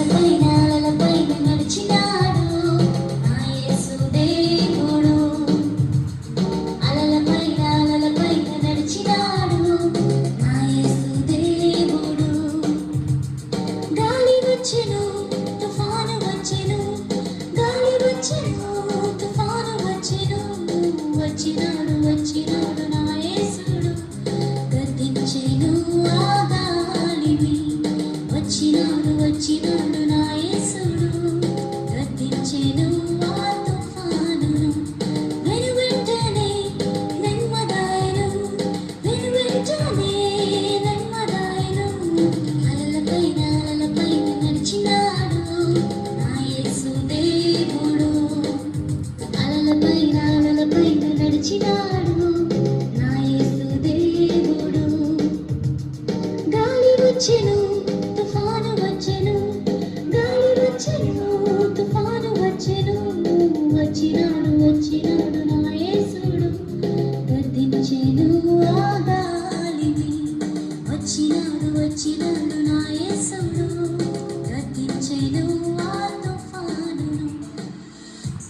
అలలపైన నడిచినాడు నా యేసు దేవుడు. అలలపైన నడిచినాడు నా యేసు దేవుడు. గాలి వచ్చెను తుఫాను వచ్చెను, గాలి వచ్చెను తుఫాను వచ్చెను, వచ్చినాడు నా యేసుడు. గద్దించెను ఆ గాలిని, వచ్చినాడు నా యేసుడు. గద్దించెను ఆ తుఫానును, వెనువెంటనే నెమ్మదాయెను, వెనువెంటనే నెమ్మదాయెను. అలలపైన నడిచినాడు నా యేసు దేవుడు. అలలపైన నడిచినాడు నా యేసు దేవుడు. గాలి వచ్చెను తుఫాను వచ్చెను, గాలి వచ్చెను తుఫాను వచ్చెను,